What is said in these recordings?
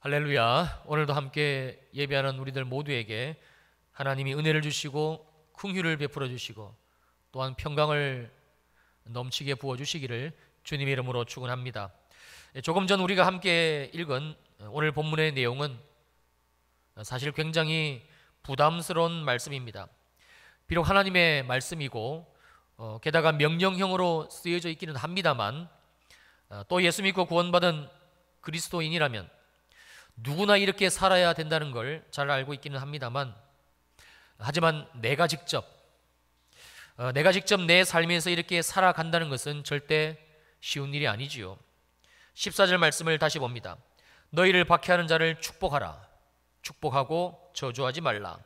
할렐루야. 오늘도 함께 예배하는 우리들 모두에게 하나님이 은혜를 주시고 긍휼을 베풀어 주시고 또한 평강을 넘치게 부어 주시기를 주님의 이름으로 축원합니다. 조금 전 우리가 함께 읽은 오늘 본문의 내용은 사실 굉장히 부담스러운 말씀입니다. 비록 하나님의 말씀이고 게다가 명령형으로 쓰여져 있기는 합니다만 또 예수 믿고 구원받은 그리스도인이라면 누구나 이렇게 살아야 된다는 걸 잘 알고 있기는 합니다만, 하지만 내가 직접 내 삶에서 이렇게 살아간다는 것은 절대 쉬운 일이 아니지요. 14절 말씀을 다시 봅니다. 너희를 박해하는 자를 축복하라. 축복하고 저주하지 말라.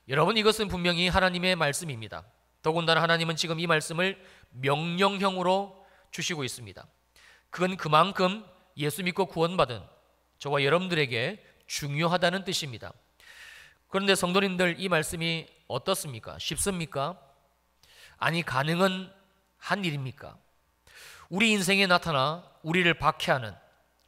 여러분, 이것은 분명히 하나님의 말씀입니다. 더군다나 하나님은 지금 이 말씀을 명령형으로 주시고 있습니다. 그건 그만큼 예수 믿고 구원받은 저와 여러분들에게 중요하다는 뜻입니다. 그런데 성도님들, 이 말씀이 어떻습니까? 쉽습니까? 아니, 가능은 한 일입니까? 우리 인생에 나타나 우리를 박해하는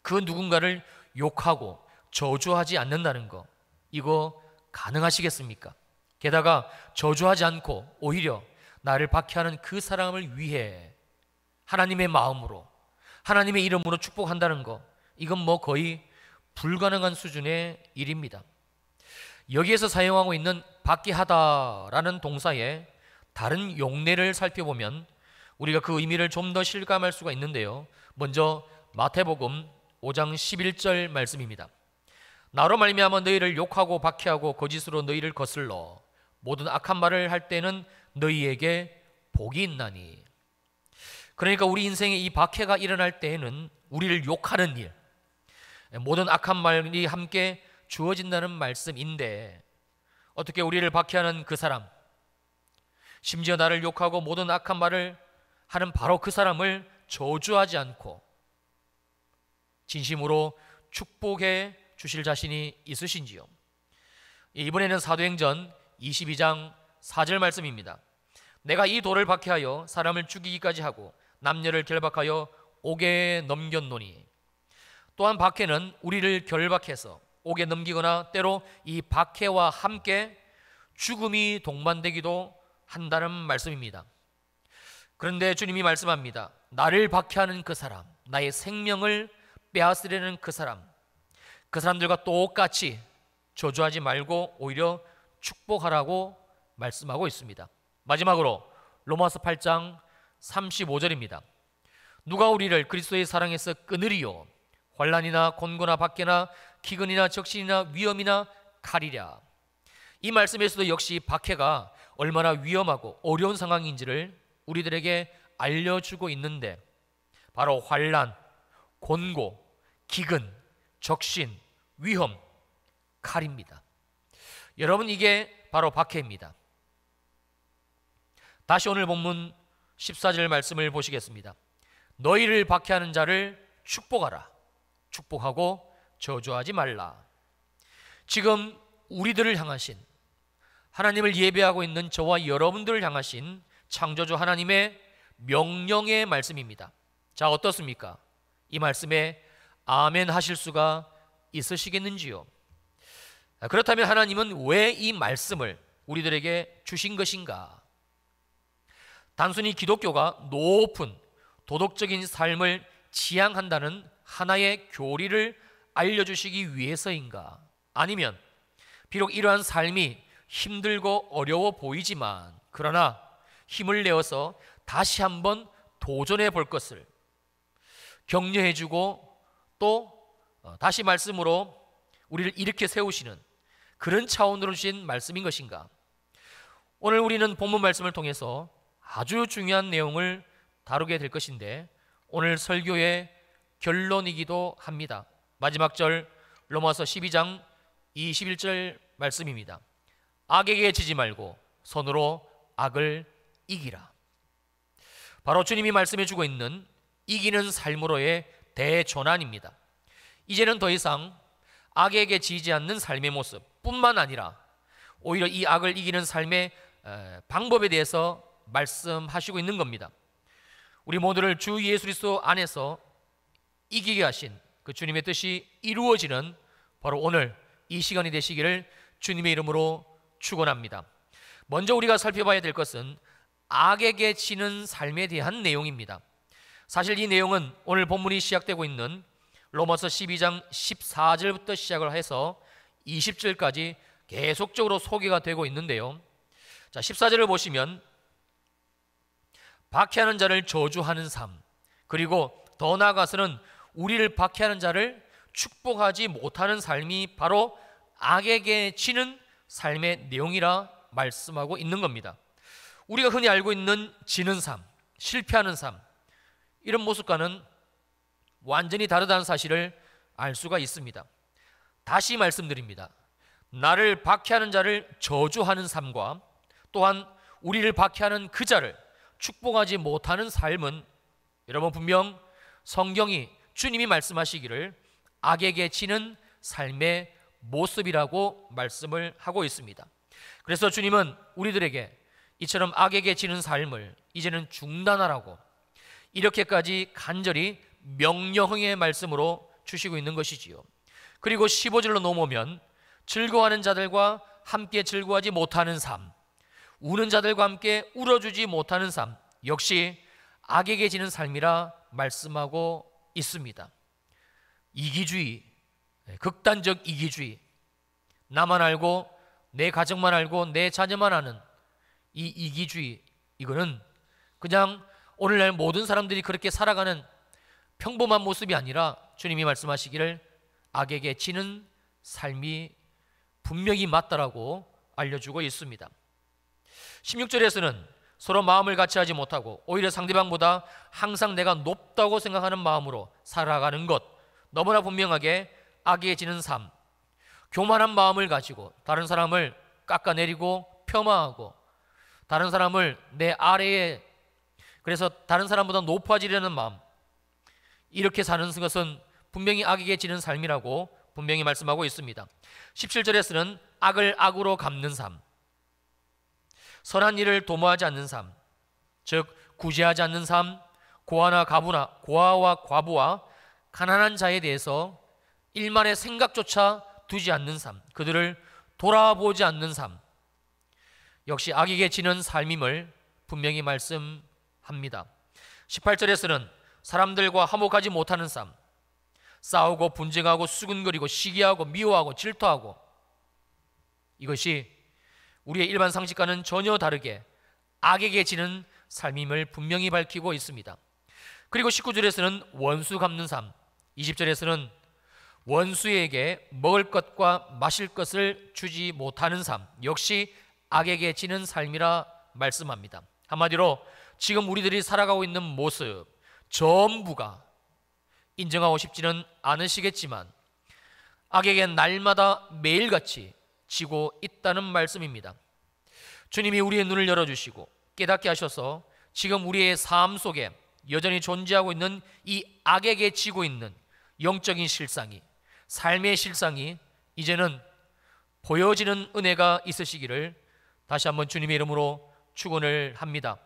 그 누군가를 욕하고 저주하지 않는다는 거, 이거 가능하시겠습니까? 게다가 저주하지 않고 오히려 나를 박해하는 그 사람을 위해 하나님의 마음으로, 하나님의 이름으로 축복한다는 거, 이건 거의 불가능한 수준의 일입니다. 여기에서 사용하고 있는 박해하다라는 동사의 다른 용례를 살펴보면 우리가 그 의미를 좀 더 실감할 수가 있는데요. 먼저 마태복음 5장 11절 말씀입니다. 나로 말미암아 너희를 욕하고 박해하고 거짓으로 너희를 거슬러 모든 악한 말을 할 때는 너희에게 복이 있나니. 그러니까 우리 인생에 이 박해가 일어날 때에는 우리를 욕하는 일, 모든 악한 말이 함께 주어진다는 말씀인데, 어떻게 우리를 박해하는 그 사람, 심지어 나를 욕하고 모든 악한 말을 하는 바로 그 사람을 저주하지 않고 진심으로 축복해 주실 자신이 있으신지요? 이번에는 사도행전 22장 4절 말씀입니다. 내가 이 돌을 박해하여 사람을 죽이기까지 하고 남녀를 결박하여 옥에 넘겼노니. 또한 박해는 우리를 결박해서 옥에 넘기거나 때로 이 박해와 함께 죽음이 동반되기도 한다는 말씀입니다. 그런데 주님이 말씀합니다. 나를 박해하는 그 사람, 나의 생명을 빼앗으려는 그 사람들과 똑같이 저주하지 말고 오히려 축복하라고 말씀하고 있습니다. 마지막으로 로마서 8장 35절입니다. 누가 우리를 그리스도의 사랑에서 끊으리요? 환난이나 곤고나 박해나 기근이나 적신이나 위험이나 칼이랴. 이 말씀에서도 역시 박해가 얼마나 위험하고 어려운 상황인지를 우리들에게 알려주고 있는데, 바로 환난, 곤고, 기근, 적신, 위험, 칼입니다. 여러분, 이게 바로 박해입니다. 다시 오늘 본문 14절 말씀을 보시겠습니다. 너희를 박해하는 자를 축복하라. 축복하고 저주하지 말라. 지금 우리들을 향하신, 하나님을 예배하고 있는 저와 여러분들을 향하신 창조주 하나님의 명령의 말씀입니다. 자, 어떻습니까? 이 말씀에 아멘 하실 수가 있으시겠는지요? 그렇다면 하나님은 왜 이 말씀을 우리들에게 주신 것인가? 단순히 기독교가 높은 도덕적인 삶을 지향한다는 하나의 교리를 알려주시기 위해서인가? 아니면 비록 이러한 삶이 힘들고 어려워 보이지만 그러나 힘을 내어서 다시 한번 도전해 볼 것을 격려해주고 또 다시 말씀으로 우리를 일으켜 세우시는 그런 차원으로 주신 말씀인 것인가? 오늘 우리는 본문 말씀을 통해서 아주 중요한 내용을 다루게 될 것인데, 오늘 설교의 결론이기도 합니다. 마지막 절 로마서 12장 21절 말씀입니다. 악에게 지지 말고 손으로 악을 이기라. 바로 주님이 말씀해 주고 있는 이기는 삶으로의 대전환입니다. 이제는 더 이상 악에게 지지 않는 삶의 모습 뿐만 아니라 오히려 이 악을 이기는 삶의 방법에 대해서 말씀하시고 있는 겁니다. 우리 모두를 주 예수 그리스도 안에서 이기게 하신 그 주님의 뜻이 이루어지는 바로 오늘 이 시간이 되시기를 주님의 이름으로 축원합니다. 먼저 우리가 살펴봐야 될 것은 악에게 지는 삶에 대한 내용입니다. 사실 이 내용은 오늘 본문이 시작되고 있는 로마서 12장 14절부터 시작을 해서 20절까지 계속적으로 소개가 되고 있는데요. 자, 14절을 보시면 박해하는 자를 저주하는 삶, 그리고 더 나아가서는 우리를 박해하는 자를 축복하지 못하는 삶이 바로 악에게 지는 삶의 내용이라 말씀하고 있는 겁니다. 우리가 흔히 알고 있는 지는 삶, 실패하는 삶, 이런 모습과는 완전히 다르다는 사실을 알 수가 있습니다. 다시 말씀드립니다. 나를 박해하는 자를 저주하는 삶과 또한 우리를 박해하는 그 자를 축복하지 못하는 삶은 여러분 분명 성경이 주님이 말씀하시기를 악에게 지는 삶의 모습이라고 말씀을 하고 있습니다. 그래서 주님은 우리들에게 이처럼 악에게 지는 삶을 이제는 중단하라고 이렇게까지 간절히 명령의 말씀으로 주시고 있는 것이지요. 그리고 15절로 넘어오면 즐거워하는 자들과 함께 즐거워하지 못하는 삶, 우는 자들과 함께 울어주지 못하는 삶, 역시 악에게 지는 삶이라 말씀하고 있습니다. 이기주의, 극단적 이기주의, 나만 알고 내 가정만 알고 내 자녀만 아는 이 이기주의, 이거는 그냥 오늘날 모든 사람들이 그렇게 살아가는 평범한 모습이 아니라 주님이 말씀하시기를 악에게 지는 삶이 분명히 맞다라고 알려주고 있습니다. 16절에서는 서로 마음을 같이 하지 못하고 오히려 상대방보다 항상 내가 높다고 생각하는 마음으로 살아가는 것, 너무나 분명하게 악에 지는 삶, 교만한 마음을 가지고 다른 사람을 깎아내리고 폄하하고 다른 사람을 내 아래에, 그래서 다른 사람보다 높아지려는 마음, 이렇게 사는 것은 분명히 악에게 지는 삶이라고 분명히 말씀하고 있습니다. 17절에서는 악을 악으로 갚는 삶, 선한 일을 도모하지 않는 삶, 즉 구제하지 않는 삶, 고아와 과부와 가난한 자에 대해서 일만의 생각조차 두지 않는 삶, 그들을 돌아보지 않는 삶, 역시 악에게 지는 삶임을 분명히 말씀합니다. 18절에서는 사람들과 화목하지 못하는 삶, 싸우고 분쟁하고 수근거리고 시기하고 미워하고 질투하고, 이것이 우리의 일반 상식과는 전혀 다르게 악에게 지는 삶임을 분명히 밝히고 있습니다. 그리고 19절에서는 원수 갚는 삶, 20절에서는 원수에게 먹을 것과 마실 것을 주지 못하는 삶, 역시 악에게 지는 삶이라 말씀합니다. 한마디로 지금 우리들이 살아가고 있는 모습 전부가 인정하고 싶지는 않으시겠지만 악에게 날마다 매일같이 지고 있다는 말씀입니다. 주님이 우리의 눈을 열어주시고 깨닫게 하셔서 지금 우리의 삶 속에 여전히 존재하고 있는 이 악에게 지고 있는 영적인 실상이, 삶의 실상이 이제는 보여지는 은혜가 있으시기를 다시 한번 주님의 이름으로 축원을 합니다.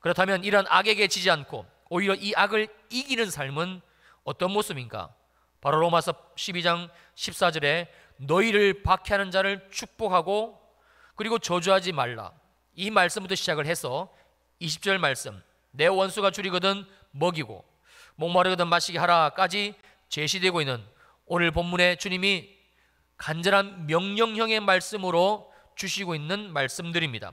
그렇다면 이런 악에게 지지 않고 오히려 이 악을 이기는 삶은 어떤 모습인가? 바로 로마서 12장 14절에 너희를 박해하는 자를 축복하고 그리고 저주하지 말라, 이 말씀부터 시작을 해서 20절 말씀, 내 원수가 줄이거든 먹이고 목마르거든 마시게 하라까지 제시되고 있는 오늘 본문에 주님이 간절한 명령형의 말씀으로 주시고 있는 말씀들입니다.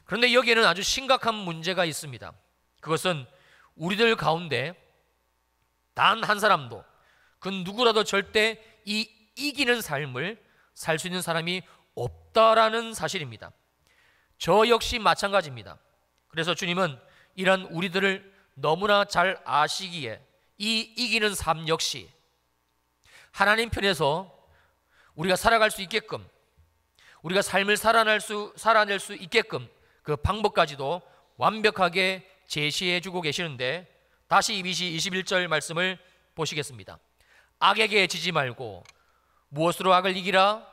그런데 여기에는 아주 심각한 문제가 있습니다. 그것은 우리들 가운데 단 한 사람도, 그 누구라도 절대 이 이기는 삶을 살 수 있는 사람이 없다라는 사실입니다. 저 역시 마찬가지입니다. 그래서 주님은 이런 우리들을 너무나 잘 아시기에 이 이기는 삶 역시 하나님 편에서 우리가 살아갈 수 있게끔, 우리가 삶을 살아낼 수 있게끔 그 방법까지도 완벽하게 제시해 주고 계시는데, 다시 21절 말씀을 보시겠습니다. 악에게 지지 말고 무엇으로 악을 이기라?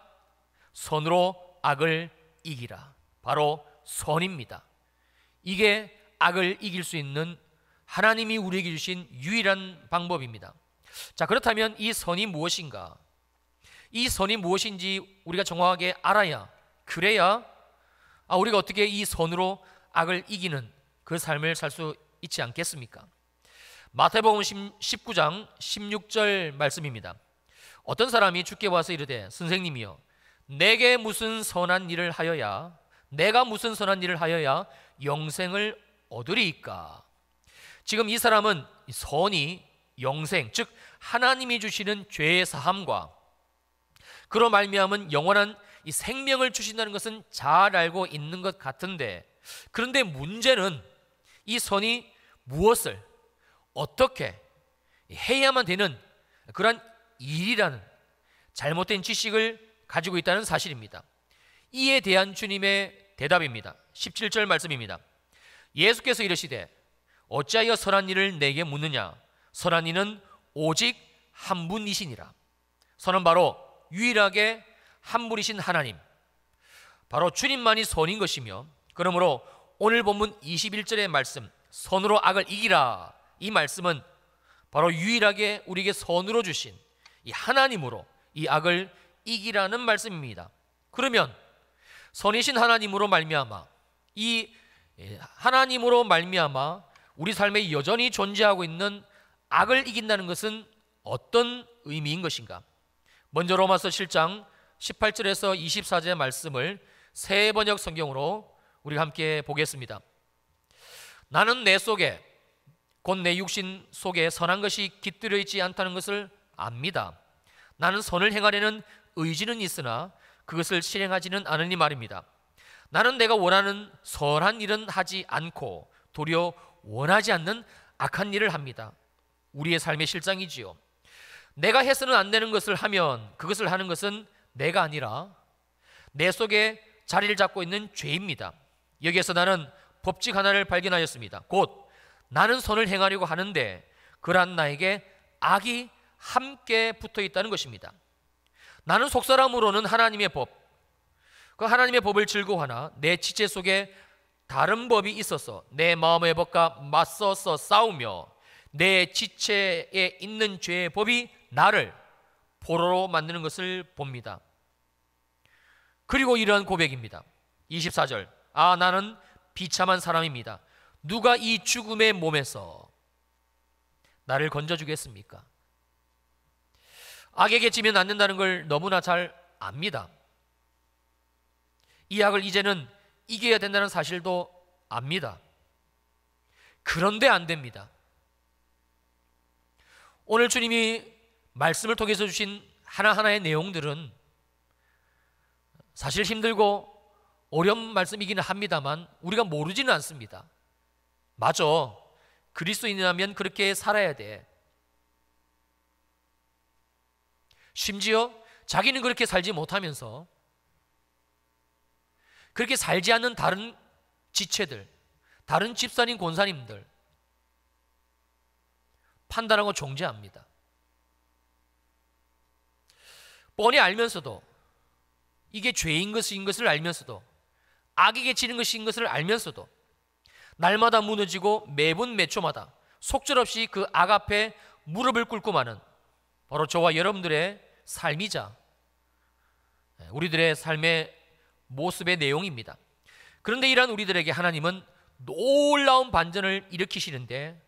선으로 악을 이기라. 바로 선입니다. 이게 악을 이길 수 있는 하나님이 우리에게 주신 유일한 방법입니다. 자, 그렇다면 이 선이 무엇인가? 이 선이 무엇인지 우리가 정확하게 알아야, 그래야 우리가 어떻게 이 선으로 악을 이기는 그 삶을 살 수 있지 않겠습니까? 마태복음 19장 16절 말씀입니다. 어떤 사람이 주께 와서 이르되, 선생님이여, 내게 무슨 선한 일을 하여야, 내가 무슨 선한 일을 하여야 영생을 얻으리이까? 지금 이 사람은 선이 영생, 즉 하나님이 주시는 죄의 사함과 그로 말미암은 영원한 이 생명을 주신다는 것은 잘 알고 있는 것 같은데, 그런데 문제는 이 선이 무엇을 어떻게 해야만 되는 그러한 일이라는 잘못된 지식을 가지고 있다는 사실입니다. 이에 대한 주님의 대답입니다. 17절 말씀입니다. 예수께서 이르시되, 어찌하여 선한 일을 내게 묻느냐? 선한 이는 오직 한 분이시니라. 선은 바로 유일하게 한 분이신 하나님, 바로 주님만이 선인 것이며, 그러므로 오늘 본문 21절의 말씀, 선으로 악을 이기라, 이 말씀은 바로 유일하게 우리에게 선으로 주신 이 하나님으로 이 악을 이기라는 말씀입니다. 그러면 선이신 하나님으로 말미암아, 이 하나님으로 말미암아 우리 삶에 여전히 존재하고 있는 악을 이긴다는 것은 어떤 의미인 것인가? 먼저 로마서 7장 18절에서 24절의 말씀을 새 번역 성경으로 우리가 함께 보겠습니다. 나는 내 속에, 곧 내 육신 속에 선한 것이 깃들여 있지 않다는 것을 압니다. 나는 선을 행하려는 의지는 있으나 그것을 실행하지는 않으니 말입니다. 나는 내가 원하는 선한 일은 하지 않고 도리어 원하지 않는 악한 일을 합니다. 우리의 삶의 실상이지요. 내가 해서는 안 되는 것을 하면 그것을 하는 것은 내가 아니라 내 속에 자리를 잡고 있는 죄입니다. 여기에서 나는 법칙 하나를 발견하였습니다. 곧 나는 선을 행하려고 하는데 그러한 나에게 악이 함께 붙어 있다는 것입니다. 나는 속사람으로는 하나님의 법, 그 하나님의 법을 즐거워하나 내 지체 속에 다른 법이 있어서 내 마음의 법과 맞서서 싸우며 내 지체에 있는 죄의 법이 나를 포로로 만드는 것을 봅니다. 그리고 이러한 고백입니다. 24절, 나는 비참한 사람입니다. 누가 이 죽음의 몸에서 나를 건져주겠습니까? 악에게 지면 안 된다는 걸 너무나 잘 압니다. 이 악을 이제는 이겨야 된다는 사실도 압니다. 그런데 안 됩니다. 오늘 주님이 말씀을 통해서 주신 하나하나의 내용들은 사실 힘들고 어려운 말씀이기는 합니다만 우리가 모르지는 않습니다. 맞아, 그리스도인이라면 그렇게 살아야 돼. 심지어 자기는 그렇게 살지 못하면서 그렇게 살지 않는 다른 지체들, 다른 집사님, 권사님들 판단하고 정죄합니다. 뻔히 알면서도, 이게 죄인 것을 알면서도, 악에게 지는 것인 것을 알면서도 날마다 무너지고 매분 매초마다 속절없이 그 악 앞에 무릎을 꿇고 마는 바로 저와 여러분들의 삶이자 우리들의 삶의 모습의 내용입니다. 그런데 이러한 우리들에게 하나님은 놀라운 반전을 일으키시는데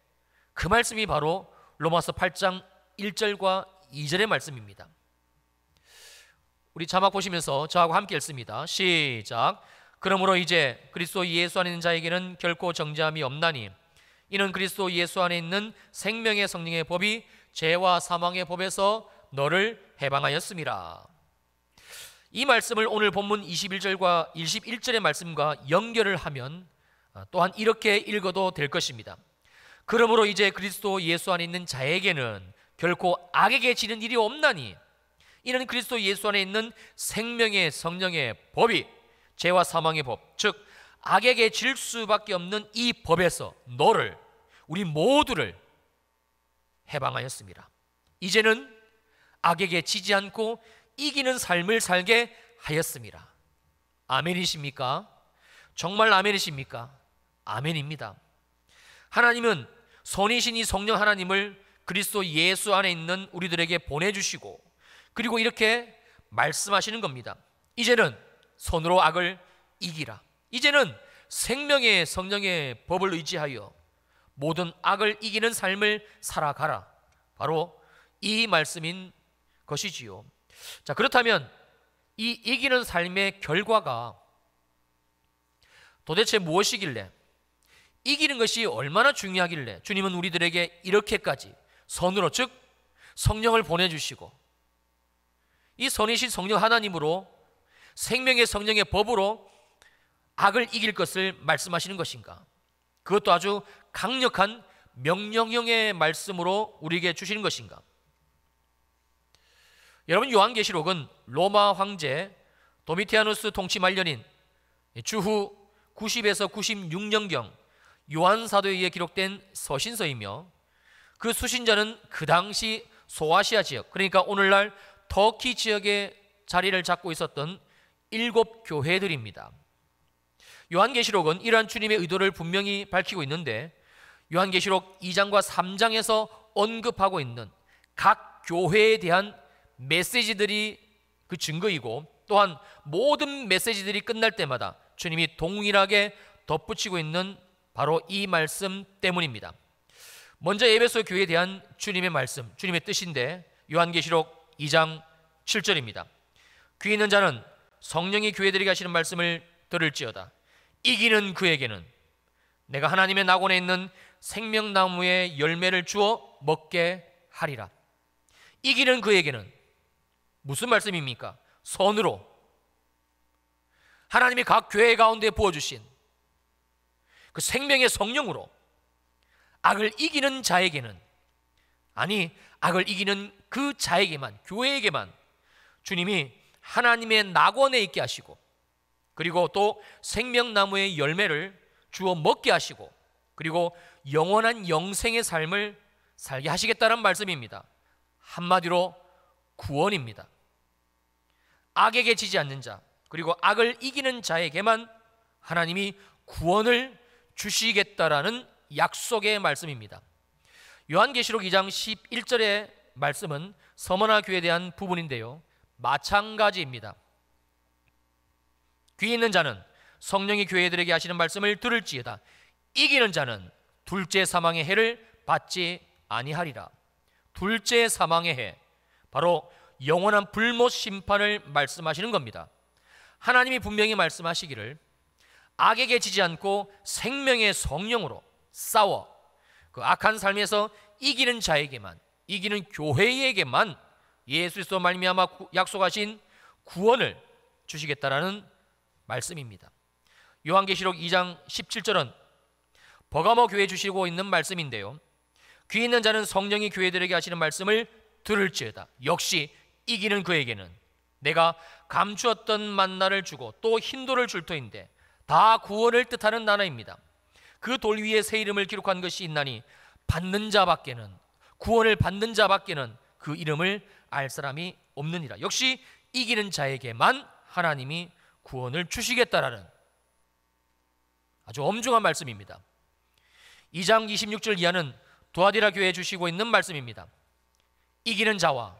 그 말씀이 바로 로마서 8장 1절과 2절의 말씀입니다. 우리 자막 보시면서 저하고 함께 읽습니다. 시작. 그러므로 이제 그리스도 예수 안에 있는 자에게는 결코 정죄함이 없나니 이는 그리스도 예수 안에 있는 생명의 성령의 법이 죄와 사망의 법에서 너를 해방하였음이라. 이 말씀을 오늘 본문 21절과 21절의 말씀과 연결을 하면 또한 이렇게 읽어도 될 것입니다. 그러므로 이제 그리스도 예수 안에 있는 자에게는 결코 악에게 지는 일이 없나니 이는 그리스도 예수 안에 있는 생명의 성령의 법이 죄와 사망의 법, 즉 악에게 질 수밖에 없는 이 법에서 너를, 우리 모두를 해방하였습니다. 이제는 악에게 지지 않고 이기는 삶을 살게 하였습니다. 아멘이십니까? 정말 아멘이십니까? 아멘입니다. 하나님은 선이신 이 성령 하나님을 그리스도 예수 안에 있는 우리들에게 보내주시고, 그리고 이렇게 말씀하시는 겁니다. 이제는 손으로 악을 이기라. 이제는 생명의 성령의 법을 의지하여 모든 악을 이기는 삶을 살아가라. 바로 이 말씀인 것이지요. 자, 그렇다면 이 이기는 삶의 결과가 도대체 무엇이길래, 이기는 것이 얼마나 중요하길래 주님은 우리들에게 이렇게까지 선으로, 즉 성령을 보내주시고 이 선이신 성령 하나님으로 생명의 성령의 법으로 악을 이길 것을 말씀하시는 것인가? 그것도 아주 강력한 명령형의 말씀으로 우리에게 주시는 것인가? 여러분, 요한계시록은 로마 황제 도미티아누스 통치 말년인 주후 90에서 96년경 요한 사도에 의해 기록된 서신서이며, 그 수신자는 그 당시 소아시아 지역, 그러니까 오늘날 터키 지역에 자리를 잡고 있었던 7 교회들입니다. 요한계시록은 이러한 주님의 의도를 분명히 밝히고 있는데, 요한계시록 2장과 3장에서 언급하고 있는 각 교회에 대한 메시지들이 그 증거이고, 또한 모든 메시지들이 끝날 때마다 주님이 동일하게 덧붙이고 있는 바로 이 말씀 때문입니다. 먼저 에베소 교회에 대한 주님의 말씀, 주님의 뜻인데 요한계시록 2장 7절입니다. 귀 있는 자는 성령이 교회들에게 하시는 말씀을 들을지어다. 이기는 그에게는 내가 하나님의 낙원에 있는 생명나무의 열매를 주어 먹게 하리라. 이기는 그에게는 무슨 말씀입니까? 선으로 하나님이 각 교회 가운데 부어주신 그 생명의 성령으로 악을 이기는 자에게는, 아니 악을 이기는 그 자에게만, 교회에게만 주님이 하나님의 낙원에 있게 하시고, 그리고 또 생명나무의 열매를 주어 먹게 하시고, 그리고 영원한 영생의 삶을 살게 하시겠다는 말씀입니다. 한마디로 구원입니다. 악에게 지지 않는 자, 그리고 악을 이기는 자에게만 하나님이 구원을 주시겠다라는 약속의 말씀입니다. 요한계시록 2장 11절의 말씀은 서머나 교회에 대한 부분인데요, 마찬가지입니다. 귀 있는 자는 성령이 교회들에게 하시는 말씀을 들을지어다. 이기는 자는 둘째 사망의 해를 받지 아니하리라. 둘째 사망의 해, 바로 영원한 불못 심판을 말씀하시는 겁니다. 하나님이 분명히 말씀하시기를 악에게 지지 않고 생명의 성령으로 싸워 그 악한 삶에서 이기는 자에게만, 이기는 교회에게만 예수 그리스도 말미암아 약속하신 구원을 주시겠다라는 말씀입니다. 요한계시록 2장 17절은 버가모 교회에 주시고 있는 말씀인데요, 귀 있는 자는 성령이 교회들에게 하시는 말씀을 들을지어다. 역시 이기는 그에게는 내가 감추었던 만나를 주고 또 흰돌을 줄 터인데, 다 구원을 뜻하는 단어입니다. 그 돌 위에 새 이름을 기록한 것이 있나니 받는 자밖에는, 구원을 받는 자밖에는 그 이름을 알 사람이 없느니라. 역시 이기는 자에게만 하나님이 구원을 주시겠다라는 아주 엄중한 말씀입니다. 2장 26절 이하는 두아디라 교회에 주시고 있는 말씀입니다. 이기는 자와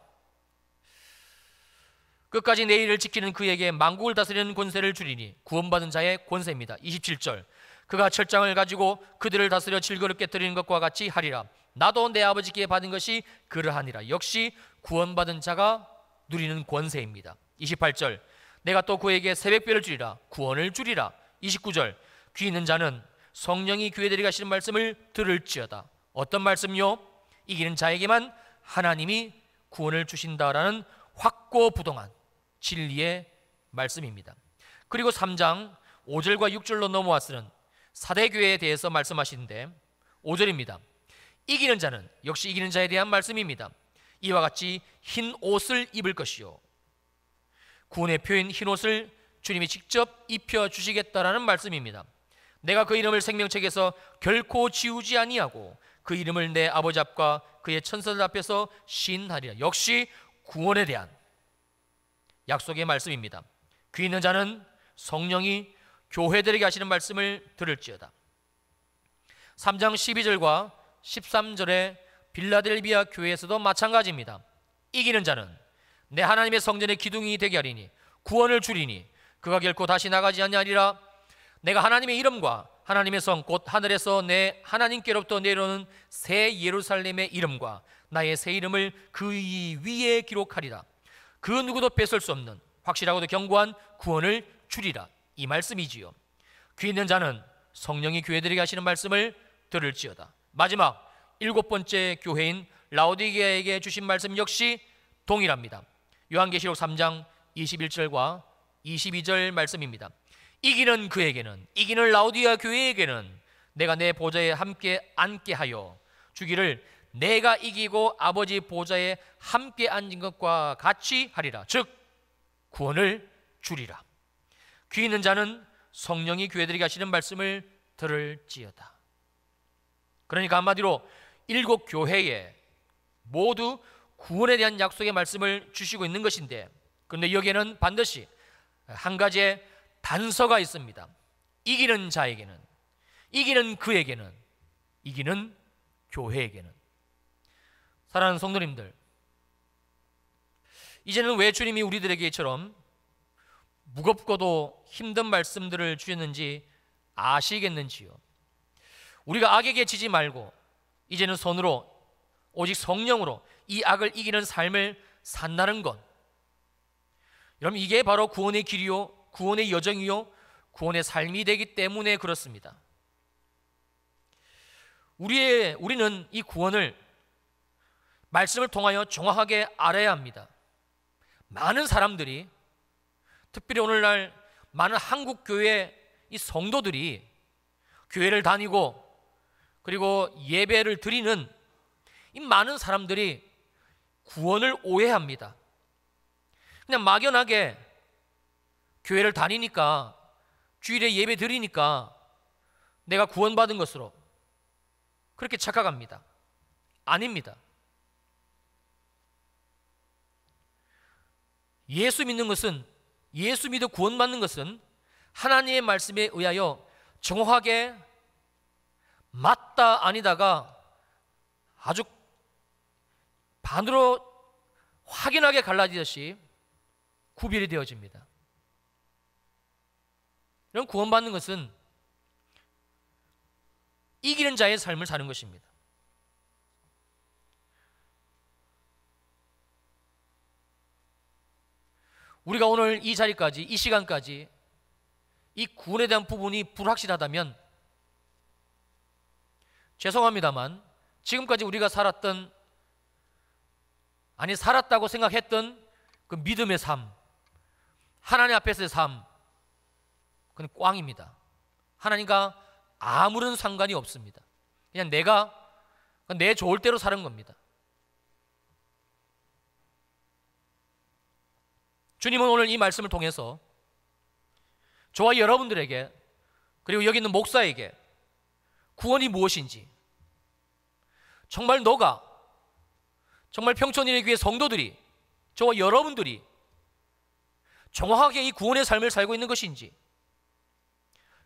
끝까지 내 일을 지키는 그에게 만국을 다스리는 권세를 주리니, 구원받은 자의 권세입니다. 27절 그가 철장을 가지고 그들을 다스려 질그릇 깨뜨리는 것과 같이 하리라. 나도 내 아버지께 받은 것이 그러하니라. 역시 구원받은 자가 누리는 권세입니다. 28절 내가 또 그에게 새벽별을 주리라. 구원을 주리라. 29절 귀 있는 자는 성령이 교회들에게 하시는 말씀을 들을지어다. 어떤 말씀요? 이기는 자에게만 하나님이 구원을 주신다라는 확고부동한 진리의 말씀입니다. 그리고 3장 5절과 6절로 넘어왔으는 사대교회에 대해서 말씀하시는데 5절입니다. 이기는 자는, 역시 이기는 자에 대한 말씀입니다. 이와 같이 흰 옷을 입을 것이요, 구원의 표인 흰 옷을 주님이 직접 입혀주시겠다라는 말씀입니다. 내가 그 이름을 생명책에서 결코 지우지 아니하고 그 이름을 내 아버지 앞과 그의 천사들 앞에서 시인하리라. 역시 구원에 대한 약속의 말씀입니다. 귀 있는 자는 성령이 교회들에게 하시는 말씀을 들을지어다. 3장 12절과 13절의 빌라델비아 교회에서도 마찬가지입니다. 이기는 자는 내 하나님의 성전의 기둥이 되게 하리니 구원을 주리니 그가 결코 다시 나가지 아니하리라. 내가 하나님의 이름과 하나님의 성 곧 하늘에서 내 하나님께로부터 내려오는 새 예루살렘의 이름과 나의 새 이름을 그 위에 기록하리라. 그 누구도 뺏을 수 없는 확실하고도 견고한 구원을 주리라. 이 말씀이지요. 귀 있는 자는 성령이 교회들에게 하시는 말씀을 들을지어다. 마지막 7번째 교회인 라오디게아에게 주신 말씀 역시 동일합니다. 요한계시록 3장 21절과 22절 말씀입니다. 이기는 그에게는, 이기는 라오디게아 교회에게는 내가 내 보좌에 함께 앉게 하여 주기를 내가 이기고 아버지 보좌에 함께 앉은 것과 같이 하리라. 즉 구원을 주리라. 귀 있는 자는 성령이 교회들에게 하시는 말씀을 들을지어다. 그러니까 한마디로 7교회에 모두 구원에 대한 약속의 말씀을 주시고 있는 것인데, 그런데 여기에는 반드시 한 가지의 단서가 있습니다. 이기는 자에게는, 이기는 그에게는, 이기는 교회에게는. 사랑하는 성도님들, 이제는 왜 주님이 우리들에게처럼 무겁고도 힘든 말씀들을 주셨는지 아시겠는지요? 우리가 악에게 지지 말고 이제는 손으로 오직 성령으로 이 악을 이기는 삶을 산다는 것, 여러분, 이게 바로 구원의 길이요, 구원의 여정이요, 구원의 삶이 되기 때문에 그렇습니다. 우리는 이 구원을 말씀을 통하여 정확하게 알아야 합니다. 많은 사람들이, 특별히 오늘날 많은 한국 교회 이 성도들이 교회를 다니고 그리고 예배를 드리는 이 많은 사람들이 구원을 오해합니다. 그냥 막연하게 교회를 다니니까, 주일에 예배 드리니까 내가 구원받은 것으로 그렇게 착각합니다. 아닙니다. 예수 믿는 것은, 예수 믿어 구원받는 것은 하나님의 말씀에 의하여 정확하게 맞다 아니다가 아주 반으로 확연하게 갈라지듯이 구별이 되어집니다. 이런 구원받는 것은 이기는 자의 삶을 사는 것입니다. 우리가 오늘 이 자리까지, 이 시간까지 이 구원에 대한 부분이 불확실하다면 죄송합니다만 지금까지 우리가 살았던, 아니 살았다고 생각했던 그 믿음의 삶, 하나님 앞에서의 삶, 그건 꽝입니다. 하나님과 아무런 상관이 없습니다. 그냥 내가 내 좋을 대로 사는 겁니다. 주님은 오늘 이 말씀을 통해서 저와 여러분들에게, 그리고 여기 있는 목사에게 구원이 무엇인지, 정말 너가, 정말 평촌인의 교회 성도들이, 저와 여러분들이 정확하게 이 구원의 삶을 살고 있는 것인지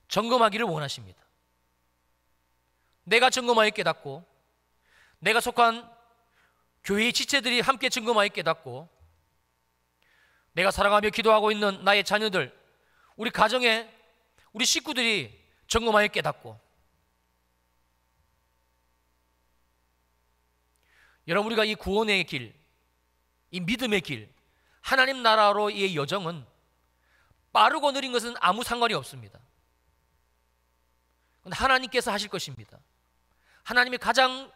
점검하기를 원하십니다. 내가 점검하여 깨닫고, 내가 속한 교회의 지체들이 함께 점검하여 깨닫고, 내가 사랑하며 기도하고 있는 나의 자녀들, 우리 가정에 우리 식구들이 점검하여 깨닫고, 여러분, 우리가 이 구원의 길, 이 믿음의 길, 하나님 나라로의 여정은 빠르고 느린 것은 아무 상관이 없습니다. 하나님께서 하실 것입니다. 하나님이 가장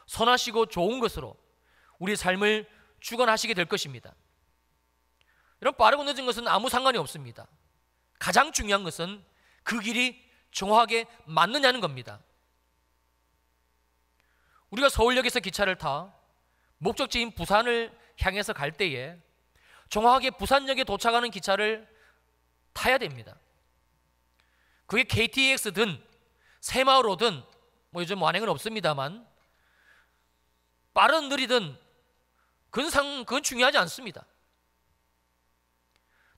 선하시고 좋은 것으로 우리의 삶을 주관하시게 될 것입니다. 여러분, 빠르고 늦은 것은 아무 상관이 없습니다. 가장 중요한 것은 그 길이 정확하게 맞느냐는 겁니다. 우리가 서울역에서 기차를 타 목적지인 부산을 향해서 갈 때에 정확하게 부산역에 도착하는 기차를 타야 됩니다. 그게 KTX든 새마을호든 뭐 요즘 완행은 없습니다만, 빠른 느리든 그건 중요하지 않습니다.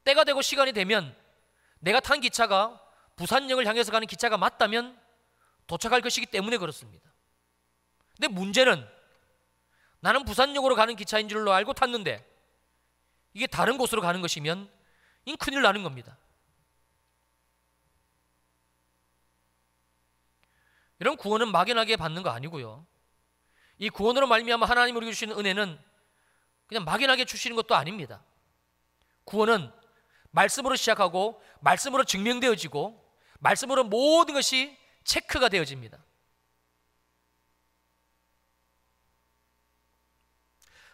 때가 되고 시간이 되면 내가 탄 기차가 부산역을 향해서 가는 기차가 맞다면 도착할 것이기 때문에 그렇습니다. 근데 문제는 나는 부산역으로 가는 기차인 줄로 알고 탔는데 이게 다른 곳으로 가는 것이면 이 큰일 나는 겁니다. 이런 구원은 막연하게 받는 거 아니고요. 이 구원으로 말미암아 하나님 우리에게 주시는 은혜는 그냥 막연하게 주시는 것도 아닙니다. 구원은 말씀으로 시작하고 말씀으로 증명되어지고 말씀으로 모든 것이 체크가 되어집니다.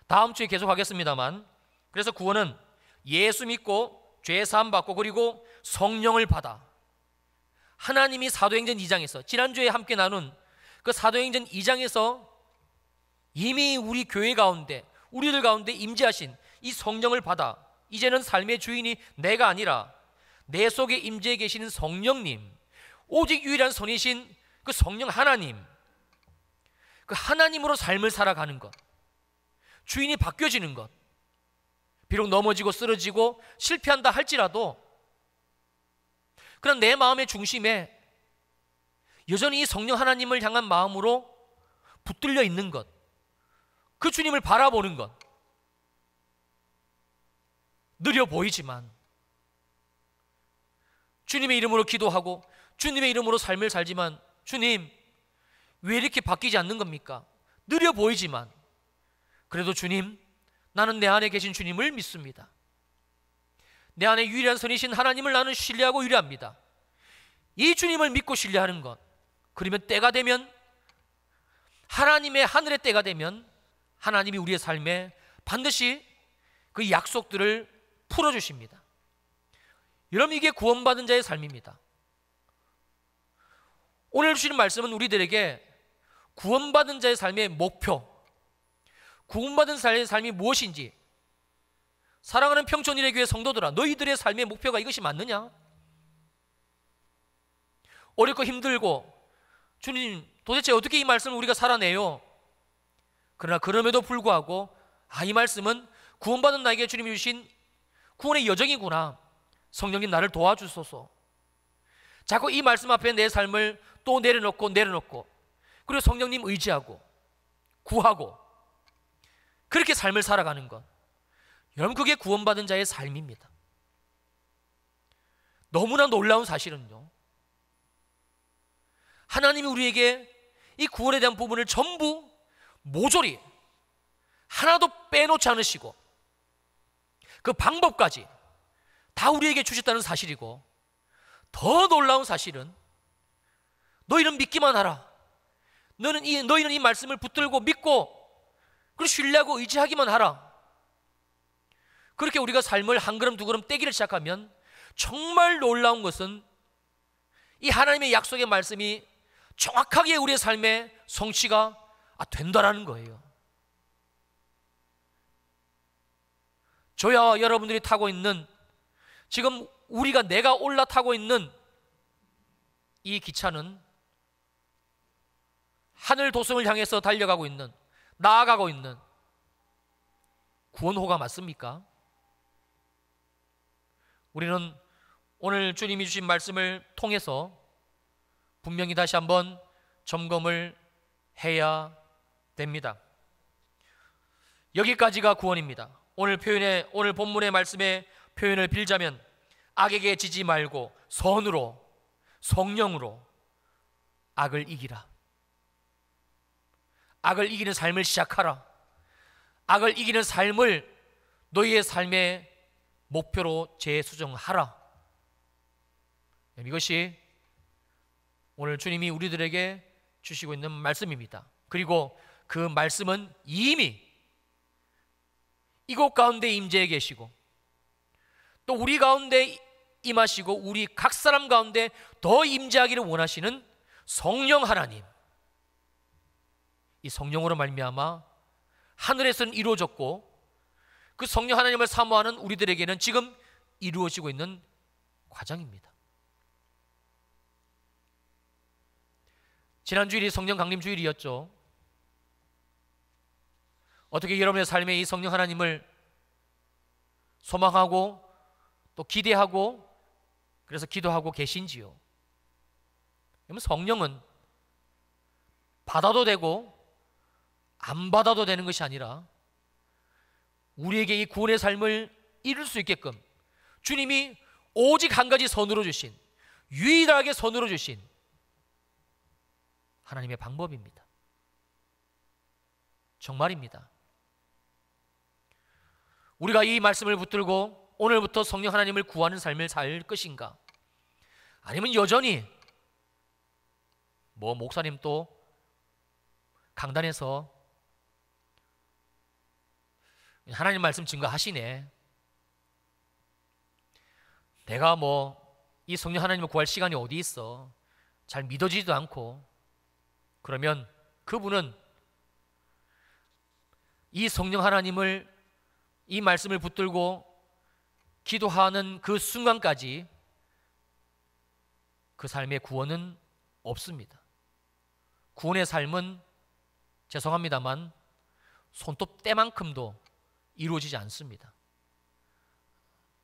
다음 주에 계속 하겠습니다만, 그래서 구원은 예수 믿고 죄 사함 받고 그리고 성령을 받아 하나님이 사도행전 2장에서 지난주에 함께 나눈 그 사도행전 2장에서 이미 우리 교회 가운데 우리들 가운데 임재하신 이 성령을 받아 이제는 삶의 주인이 내가 아니라 내 속에 임재해 계시는 성령님, 오직 유일한 선이신 그 성령 하나님, 그 하나님으로 삶을 살아가는 것, 주인이 바뀌어지는 것, 비록 넘어지고 쓰러지고 실패한다 할지라도 그런 내 마음의 중심에 여전히 이 성령 하나님을 향한 마음으로 붙들려 있는 것, 그 주님을 바라보는 것, 느려 보이지만 주님의 이름으로 기도하고 주님의 이름으로 삶을 살지만 주님 왜 이렇게 바뀌지 않는 겁니까? 느려 보이지만 그래도 주님, 나는 내 안에 계신 주님을 믿습니다. 내 안에 유일한 선이신 하나님을 나는 신뢰하고 의뢰합니다. 이 주님을 믿고 신뢰하는 것, 그러면 때가 되면 하나님의 하늘의 때가 되면 하나님이 우리의 삶에 반드시 그 약속들을 풀어주십니다. 여러분, 이게 구원받은 자의 삶입니다. 오늘 주시는 말씀은 우리들에게 구원받은 자의 삶의 목표, 구원받은 자의 삶이 무엇인지, 사랑하는 평촌일의 성도들아, 너희들의 삶의 목표가 이것이 맞느냐? 어렵고 힘들고 주님 도대체 어떻게 이 말씀을 우리가 살아내요? 그러나 그럼에도 불구하고 이 말씀은 구원받은 나에게 주님이 주신 구원의 여정이구나. 성령님 나를 도와주소서. 자꾸 이 말씀 앞에 내 삶을 또 내려놓고 그리고 성령님 의지하고 구하고 그렇게 삶을 살아가는 것, 여러분 그게 구원받은 자의 삶입니다. 너무나 놀라운 사실은요, 하나님이 우리에게 이 구원에 대한 부분을 전부 모조리 하나도 빼놓지 않으시고 그 방법까지 다 우리에게 주셨다는 사실이고, 더 놀라운 사실은 너희는 믿기만 하라. 너희는 이 말씀을 붙들고 믿고 그리고 신뢰하고 의지하기만 하라. 그렇게 우리가 삶을 한 걸음 두 걸음 떼기를 시작하면 정말 놀라운 것은 이 하나님의 약속의 말씀이 정확하게 우리의 삶에 성취가 된다라는 거예요. 저야 여러분들이 타고 있는, 지금 내가 올라타고 있는 이 기차는 하늘 도성을 향해서 달려가고 있는, 나아가고 있는 구원호가 맞습니까? 우리는 오늘 주님이 주신 말씀을 통해서 분명히 다시 한번 점검을 해야 됩니다. 여기까지가 구원입니다. 오늘 본문의 말씀의 표현을 빌자면 악에게 지지 말고 선으로, 성령으로 악을 이기라. 악을 이기는 삶을 시작하라. 악을 이기는 삶을 너희의 삶의 목표로 재수정하라. 이것이 오늘 주님이 우리들에게 주시고 있는 말씀입니다. 그리고 그 말씀은 이미 이곳 가운데 임재해 계시고 또 우리 가운데 임하시고 우리 각 사람 가운데 더 임재하기를 원하시는 성령 하나님, 이 성령으로 말미암아 하늘에서는 이루어졌고 그 성령 하나님을 사모하는 우리들에게는 지금 이루어지고 있는 과정입니다. 지난 주일이 성령 강림 주일이었죠. 어떻게 여러분의 삶에 이 성령 하나님을 소망하고 또 기대하고 그래서 기도하고 계신지요? 그러면 성령은 받아도 되고 안 받아도 되는 것이 아니라 우리에게 이 구원의 삶을 이룰 수 있게끔 주님이 오직 한 가지 선으로 주신, 유일하게 선으로 주신 하나님의 방법입니다. 정말입니다. 우리가 이 말씀을 붙들고 오늘부터 성령 하나님을 구하는 삶을 살 것인가? 아니면 여전히 목사님 또 강단에서 하나님 말씀 증거하시네, 내가 이 성령 하나님을 구할 시간이 어디 있어, 잘 믿어지지도 않고, 그러면 그분은 이 성령 하나님을, 이 말씀을 붙들고 기도하는 그 순간까지 그 삶의 구원은 없습니다. 구원의 삶은 죄송합니다만 손톱 때만큼도 이루어지지 않습니다.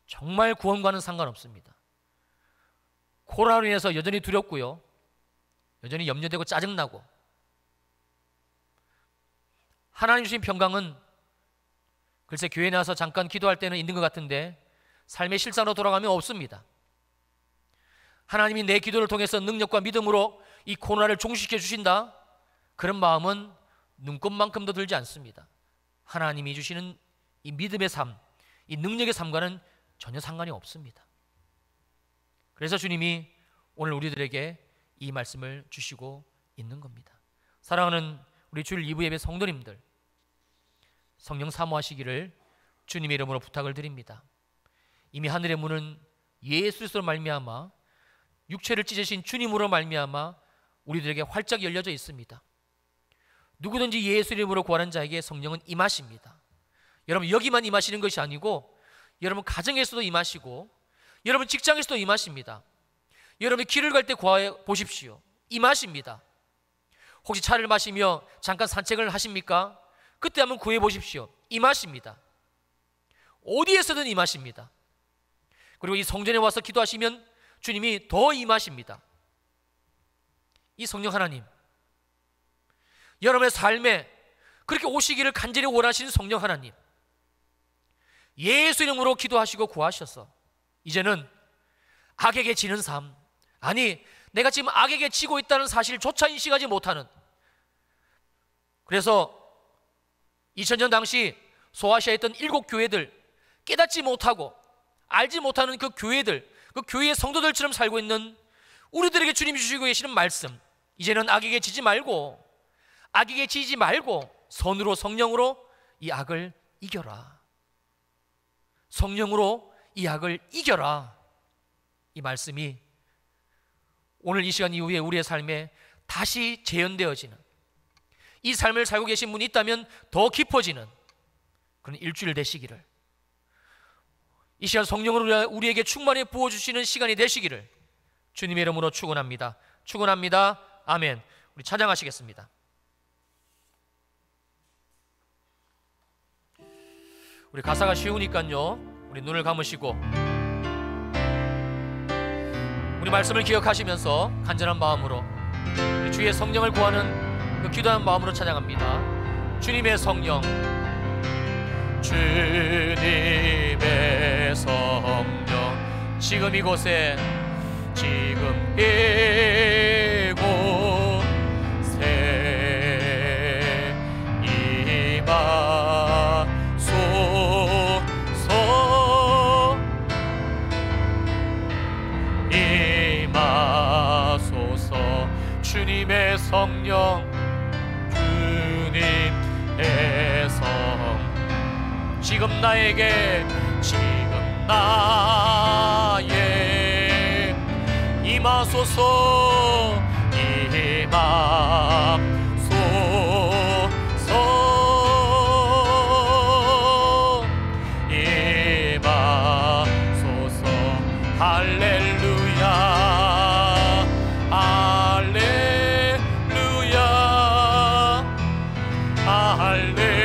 정말 구원과는 상관없습니다. 코로나로 인해서 여전히 두렵고요, 여전히 염려되고 짜증나고, 하나님 주신 평강은 글쎄 교회에 나와서 잠깐 기도할 때는 있는 것 같은데 삶의 실상으로 돌아가면 없습니다. 하나님이 내 기도를 통해서 능력과 믿음으로 이 코로나를 종식시켜 주신다, 그런 마음은 눈곱만큼도 들지 않습니다. 하나님이 주시는 이 믿음의 삶, 이 능력의 삶과는 전혀 상관이 없습니다. 그래서 주님이 오늘 우리들에게 이 말씀을 주시고 있는 겁니다. 사랑하는 우리 주일 2부 예배 성도님들, 성령 사모하시기를 주님의 이름으로 부탁을 드립니다. 이미 하늘의 문은 예수 그리스도로 말미암아 육체를 찢으신 주님으로 말미암아 우리들에게 활짝 열려져 있습니다. 누구든지 예수 이름으로 구하는 자에게 성령은 임하십니다. 여러분, 여기만 임하시는 것이 아니고 여러분 가정에서도 임하시고 여러분 직장에서도 임하십니다. 여러분이 길을 갈 때 구해 보십시오. 임하십니다. 혹시 차를 마시며 잠깐 산책을 하십니까? 그때 한번 구해 보십시오. 임하십니다. 어디에서든 임하십니다. 그리고 이 성전에 와서 기도하시면 주님이 더 임하십니다. 이 성령 하나님, 여러분의 삶에 그렇게 오시기를 간절히 원하시는 성령 하나님, 예수 이름으로 기도하시고 구하셔서 이제는 악에게 지는 삶, 아니 내가 지금 악에게 지고 있다는 사실조차 인식하지 못하는, 그래서 2000년 당시 소아시아에 있던 7 교회들, 깨닫지 못하고 알지 못하는 그 교회들, 그 교회의 성도들처럼 살고 있는 우리들에게 주님이 주시고 계시는 말씀, 이제는 악에게 지지 말고 선으로 성령으로 이 악을 이겨라. 성령으로 이 악을 이겨라. 이 말씀이 오늘 이 시간 이후에 우리의 삶에 다시 재현되어지는, 이 삶을 살고 계신 분이 있다면 더 깊어지는 그런 일주일 되시기를, 이 시간 성령으로 우리에게 충만히 부어주시는 시간이 되시기를 주님의 이름으로 축원합니다. 축원합니다. 아멘. 우리 찬양하시겠습니다. 우리 가사가 쉬우니까요, 우리 눈을 감으시고 우리 말씀을 기억하시면서 간절한 마음으로 주의 성령을 구하는 그 기도하는 마음으로 찬양합니다. 주님의 성령, 주님의 성령, 지금 이곳에, 지금 이곳에 임하소서. 주님의 성령, 주님의 성령, 지금 나에게, 지금 나에 임하소서. 임하소서. 할렐루야, 할렐루야, 할렐루야.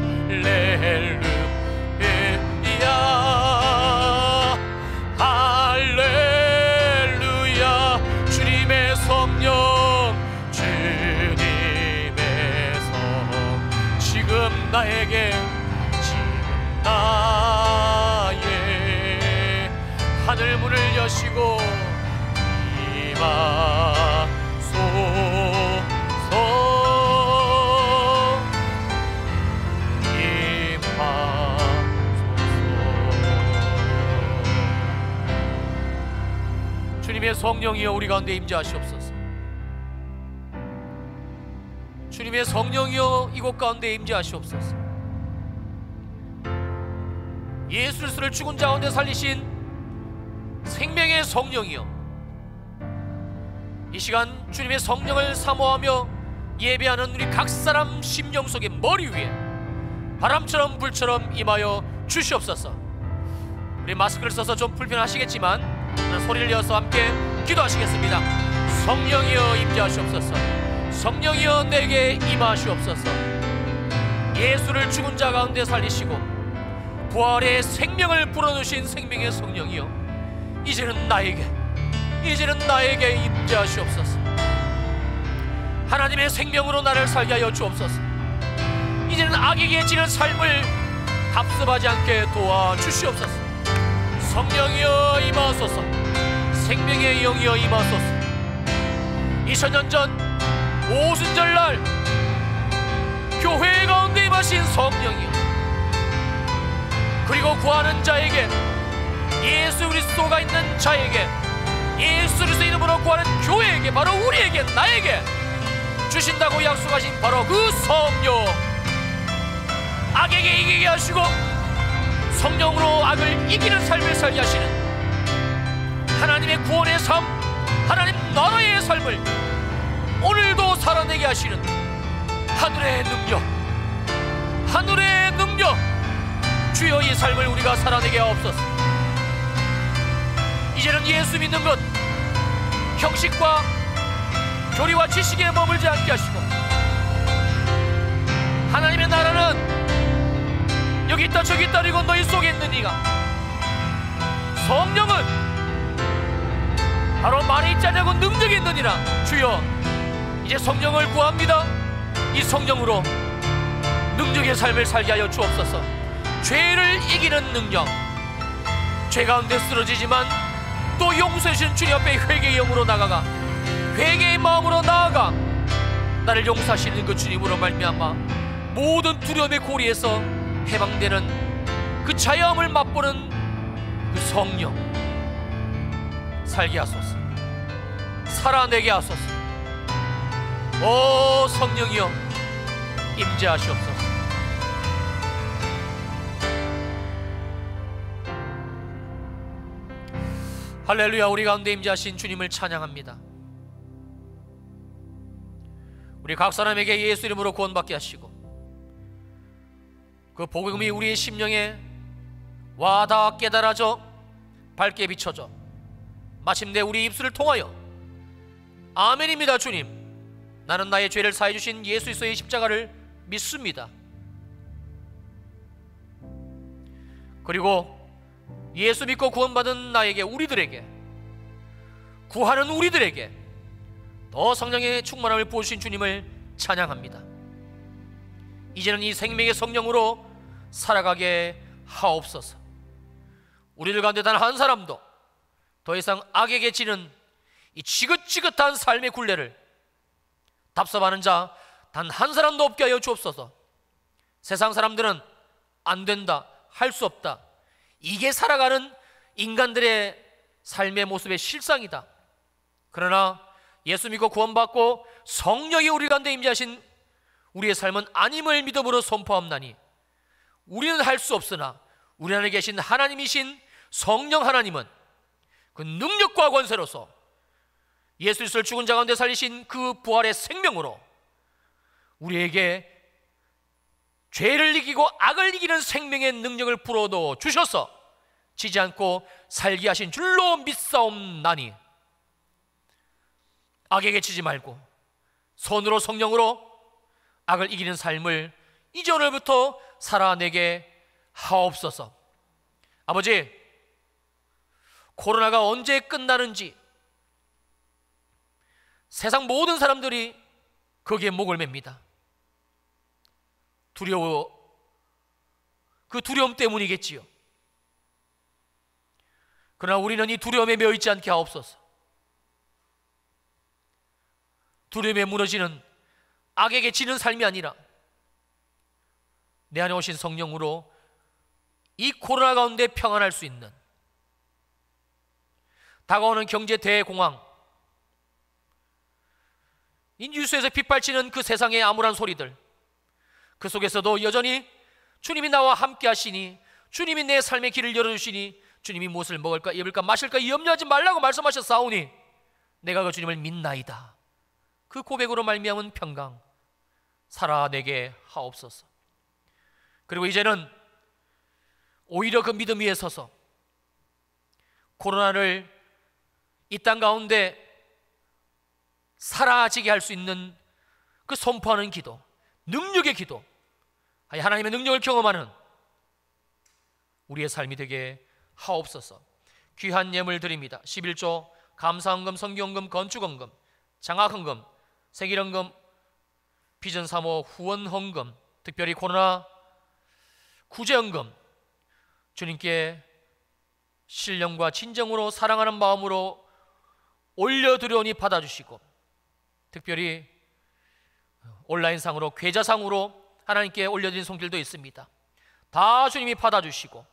할렐루야. 나에게 지금 나의 하늘 문을 여시고 주님의 성령이여 우리 가운데 임재하시옵소서. 주님의 성령이여 이곳 가운데 임재하시옵소서. 예수 그리스도를 죽은 자 가운데 살리신 생명의 성령이여, 이 시간 주님의 성령을 사모하며 예배하는 우리 각 사람 심령 속의 머리 위에 바람처럼 불처럼 임하여 주시옵소서. 우리 마스크를 써서 좀 불편하시겠지만 소리를 내어서 함께 기도하시겠습니다. 성령이여 임재하시옵소서. 성령이여 내게 임하시옵소서. 예수를 죽은 자 가운데 살리시고 부활의 생명을 불어넣으신 생명의 성령이여, 이제는 나에게 임재하시옵소서. 하나님의 생명으로 나를 살게 하여 주옵소서. 이제는 악에게 지는 삶을 답습하지 않게 도와주시옵소서. 성령이여 임하소서. 생명의 영이여 임하소서. 2000년 전 오순절날 교회 가운데 임하신 성령이여, 그리고 구하는 자에게, 예수 그리스도가 있는 자에게, 예수 그리스도 이름으로 구하는 교회에게, 바로 우리에게, 나에게 주신다고 약속하신 바로 그 성령, 악에게 이기게 하시고 성령으로 악을 이기는 삶을 살게 하시는 하나님의 구원의 삶, 하나님 나라의 삶을 오늘도 살아내게 하시는 하늘의 능력, 주여 이 삶을 우리가 살아내게 하옵소서. 이제는 예수 믿는 것 형식과 교리와 지식에 머물지 않게 하시고, 하나님의 나라는 여기 있다 저기 있다 그리고 너희 속에 있는 이가, 성령은 바로 말에 있지 않냐고 능력이 있느니라. 주여 이제 성령을 구합니다. 이 성령으로 능력의 삶을 살게 하여 주옵소서. 죄를 이기는 능력, 죄 가운데 쓰러지지만 또 용서해 주신 주님 앞에 회개의 영으로 나아가, 회개의 마음으로 나아가 나를 용서하시는 그 주님으로 말미암아 모든 두려움의 고리에서 해방되는 그 자유함을 맛보는 그 성령 살게 하소서. 살아내게 하소서. 오 성령이여 임재하시옵소서. 할렐루야. 우리 가운데 임재하신 주님을 찬양합니다. 우리 각 사람에게 예수 이름으로 구원받게 하시고 그 복음이 우리의 심령에 와닿아 깨달아져 밝게 비춰져 마침내 우리 입술을 통하여 아멘입니다. 주님, 나는 나의 죄를 사해 주신 예수 그리스도의 십자가를 믿습니다. 그리고 예수 믿고 구원받은 나에게, 우리들에게, 구하는 우리들에게 더 성령의 충만함을 부어주신 주님을 찬양합니다. 이제는 이 생명의 성령으로 살아가게 하옵소서. 우리들 가운데 단 한 사람도 더 이상 악에게 지는 이 지긋지긋한 삶의 굴레를 답습하는 자 단 한 사람도 없게 하여 주옵소서. 세상 사람들은 안 된다, 할 수 없다, 이게 살아가는 인간들의 삶의 모습의 실상이다. 그러나 예수 믿고 구원받고 성령이 우리 가운데 임재하신 우리의 삶은 아님을 믿음으로 선포함나니, 우리는 할 수 없으나 우리 안에 계신 하나님이신 성령 하나님은 그 능력과 권세로서 예수 그리스도를 죽은 자 가운데 살리신 그 부활의 생명으로 우리에게 죄를 이기고 악을 이기는 생명의 능력을 불어넣어 주셔서 지지 않고 살게 하신 줄로 믿사옵나니, 악에게 지지 말고 손으로 성령으로 악을 이기는 삶을 이제 오늘부터 살아내게 하옵소서. 아버지, 코로나가 언제 끝나는지 세상 모든 사람들이 거기에 목을 맵니다. 두려워 그 두려움 때문이겠지요. 그러나 우리는 이 두려움에 매여 있지 않게 하옵소서. 두려움에 무너지는, 악에게 지는 삶이 아니라 내 안에 오신 성령으로 이 코로나 가운데 평안할 수 있는, 다가오는 경제 대공황, 이 뉴스에서 빗발치는 그 세상의 암울한 소리들, 그 속에서도 여전히 주님이 나와 함께 하시니, 주님이 내 삶의 길을 열어주시니, 주님이 무엇을 먹을까 입을까 마실까 염려하지 말라고 말씀하셨사오니 내가 그 주님을 믿나이다. 그 고백으로 말미암은 평강 살아내게 하옵소서. 그리고 이제는 오히려 그 믿음 위에 서서 코로나를 이 땅 가운데 사라지게 할 수 있는 그 선포하는 기도, 능력의 기도, 하나님의 능력을 경험하는 우리의 삶이 되게 하옵소서. 귀한 예물 드립니다. 11조 감사헌금, 성경헌금, 건축헌금, 장학헌금, 세길헌금, 비전 사모 후원헌금, 특별히 코로나 구제헌금, 주님께 신령과 진정으로 사랑하는 마음으로 올려드려오니 받아주시고, 특별히 온라인상으로 계좌상으로 하나님께 올려드린 손길도 있습니다. 다 주님이 받아주시고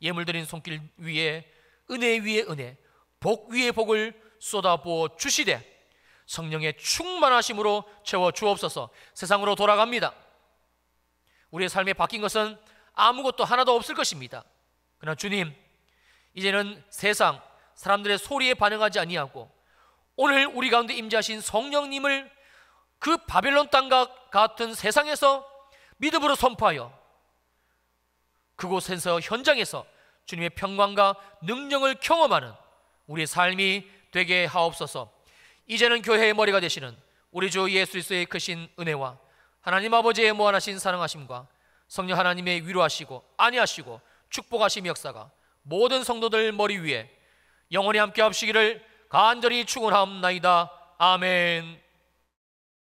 예물 드린 손길 위에 은혜 위에 은혜, 복 위에 복을 쏟아부어 주시되 성령의 충만하심으로 채워 주옵소서. 세상으로 돌아갑니다. 우리의 삶에 바뀐 것은 아무것도 하나도 없을 것입니다. 그러나 주님, 이제는 세상 사람들의 소리에 반응하지 아니하고 오늘 우리 가운데 임재하신 성령님을 그 바벨론 땅과 같은 세상에서 믿음으로 선포하여 그곳에서, 현장에서 주님의 평강과 능력을 경험하는 우리의 삶이 되게 하옵소서. 이제는 교회의 머리가 되시는 우리 주 예수 그리스도의 크신 은혜와 하나님 아버지의 무한하신 사랑하심과 성령 하나님의 위로하시고 안위하시고 축복하심 역사가 모든 성도들 머리 위에 영원히 함께 하시기를 간절히 축원하옵나이다. 아멘.